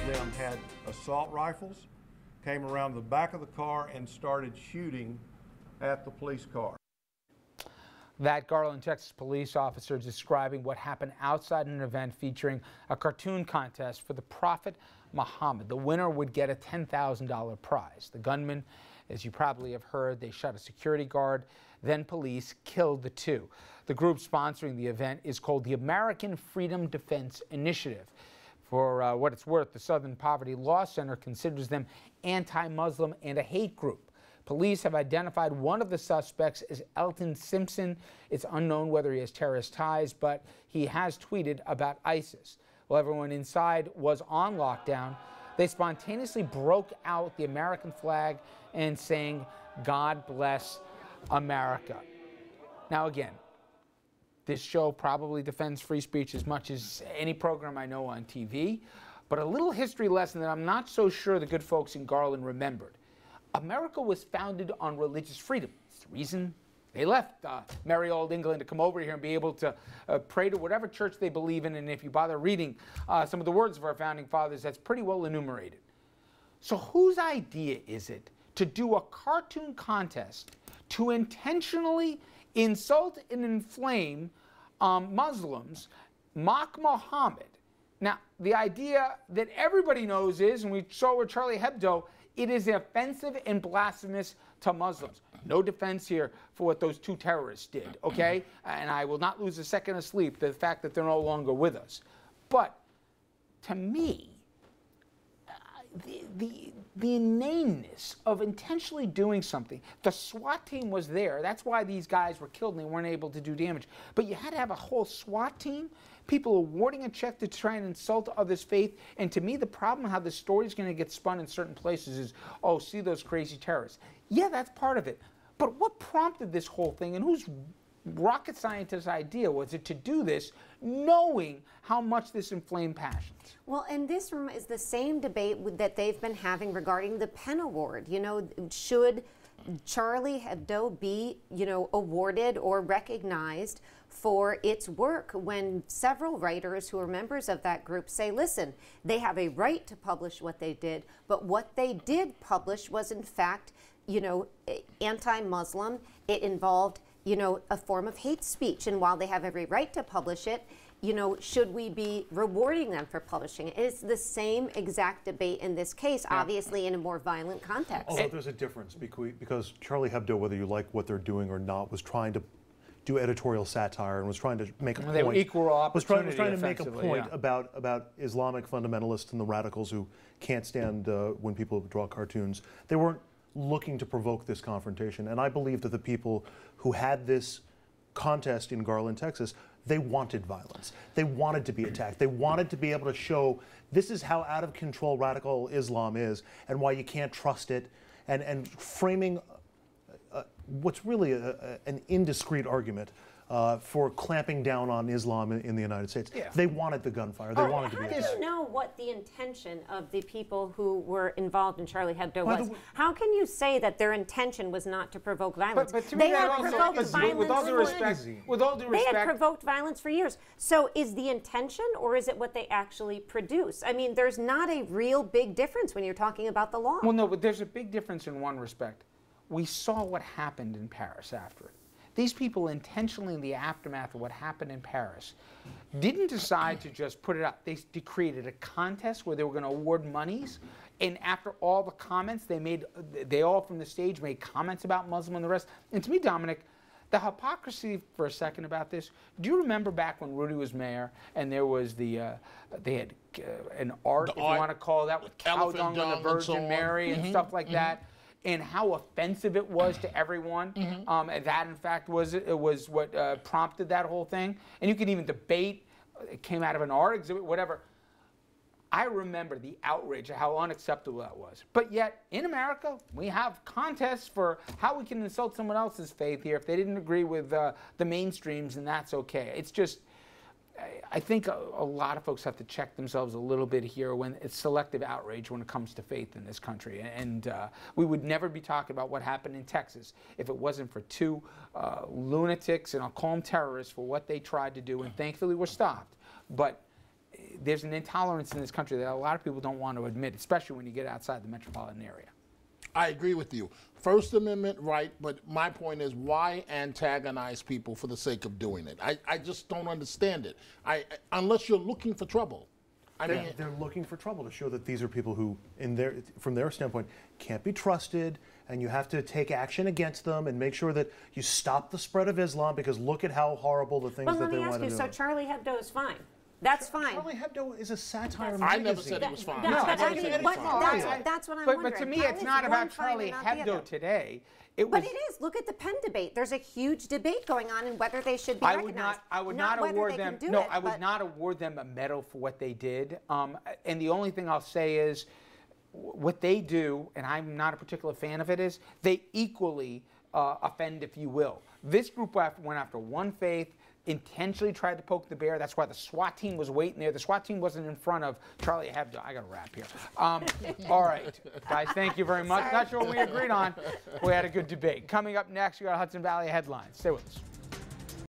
of them had assault rifles, came around the back of the car and started shooting at the police car. That Garland, Texas police officer describing what happened outside an event featuring a cartoon contest for the Prophet Mohammed. The winner would get a $10,000 prize. The gunman, as you probably have heard, they shot a security guard, then police killed the two. The group sponsoring the event is called the American Freedom Defense Initiative. For what it's worth, the Southern Poverty Law Center considers them anti-Muslim and a hate group. Police have identified one of the suspects as Elton Simpson. It's unknown whether he has terrorist ties, but he has tweeted about ISIS. While everyone inside was on lockdown, they spontaneously broke out the American flag and sang, "God bless America." Now again, this show probably defends free speech as much as any program I know on TV, but a little history lesson that I'm not so sure the good folks in Garland remembered. America was founded on religious freedom. It's the reason they left merry old England to come over here and be able to pray to whatever church they believe in. And if you bother reading some of the words of our founding fathers, that's pretty well enumerated. So whose idea is it to do a cartoon contest to intentionally insult and inflame Muslims, mock Mohammed? Now, the idea that everybody knows is, and we saw with Charlie Hebdo, it is offensive and blasphemous to Muslims. No defense here for what those two terrorists did, okay? And I will not lose a second of sleep the fact that they're no longer with us. But to me, the inaneness of intentionally doing something. The SWAT team was there. That's why these guys were killed and they weren't able to do damage. But you had to have a whole SWAT team, people awarding a check to try and insult others' faith. And to me, the problem how the story is going to get spun in certain places is, oh, see those crazy terrorists. Yeah, that's part of it. But what prompted this whole thing, and whose rocket scientist's idea was it to do this, knowing how much this inflamed passions? Well, and this is the same debate that they've been having regarding the Penn Award. You know, should Charlie Hebdo be, awarded or recognized for its work, when several writers who are members of that group say, listen, they have a right to publish what they did, but what they did publish was in fact, anti-Muslim. It involved, a form of hate speech, and while they have every right to publish it, should we be rewarding them for publishing it? It's the same exact debate in this case, obviously in a more violent context. Although there's a difference because Charlie Hebdo, whether you like what they're doing or not, was trying to do editorial satire and was trying to make a point. They were equal opportunity. Was trying to make a point about Islamic fundamentalists and the radicals who can't stand when people draw cartoons. They weren't looking to provoke this confrontation, and I believe that the people who had this contest in Garland, Texas, they wanted violence. They wanted to be attacked. They wanted to be able to show this is how out of control radical Islam is and why you can't trust it, and framing what's really an indiscreet argument for clamping down on Islam in the United States. Yeah. They wanted the gunfire. They wanted to be attacked. How do you know what the intention of the people who were involved in Charlie Hebdo was? How can you say that their intention was not to provoke violence? But to me, they had provoked violence. With all due respect, they had provoked violence for years. So is the intention, or is it what they actually produce? I mean, there's not a real big difference when you're talking about the law. Well, no, but there's a big difference in one respect. We saw what happened in Paris after it. These people intentionally, in the aftermath of what happened in Paris, didn't decide to just put it up. They created a contest where they were going to award monies, and after all the comments they all from the stage made comments about Muslim and the rest. And to me, Dominic, the hypocrisy for a second about this, do you remember back when Rudy was mayor and there was they had an art, if you want to call that, with cow dung on the Virgin Mary and stuff like that? And how offensive it was to everyone. And that, in fact, was what prompted that whole thing. And you can even debate, it came out of an art exhibit, whatever. I remember the outrage of how unacceptable that was. But yet, in America, we have contests for how we can insult someone else's faith here if they didn't agree with the mainstreams, and that's okay. It's just, I think a lot of folks have to check themselves a little bit here when it's selective outrage when it comes to faith in this country. And we would never be talking about what happened in Texas if it wasn't for two lunatics, and I'll call them terrorists, for what they tried to do, and thankfully were stopped. But there's an intolerance in this country that a lot of people don't want to admit, especially when you get outside the metropolitan area. I agree with you. First Amendment right, but my point is, why antagonize people for the sake of doing it? I just don't understand it. Unless you're looking for trouble. They're looking for trouble to show that these are people who, from their standpoint, can't be trusted, and you have to take action against them and make sure that you stop the spread of Islam, because look at how horrible the things that they want to do. Well, let me ask you, so Charlie Hebdo is fine? That's fine. Charlie Hebdo is a satire I magazine. never said it was fine. That's what I'm wondering. But to me, it's not about Charlie Hebdo today. But it is. Look at the Penn debate. There's a huge debate going on in whether they should be recognized. I would not award them. No, I would not award them a medal for what they did. And the only thing I'll say is, what they do, and I'm not a particular fan of it, is they equally offend, if you will. This group went after one faith, intentionally tried to poke the bear. That's why the SWAT team was waiting there. The SWAT team wasn't in front of Charlie Hebdo. I got to wrap here. All right, guys, thank you very much. Not sure what we agreed on. We had a good debate. Coming up next, we got Hudson Valley Headlines. Stay with us.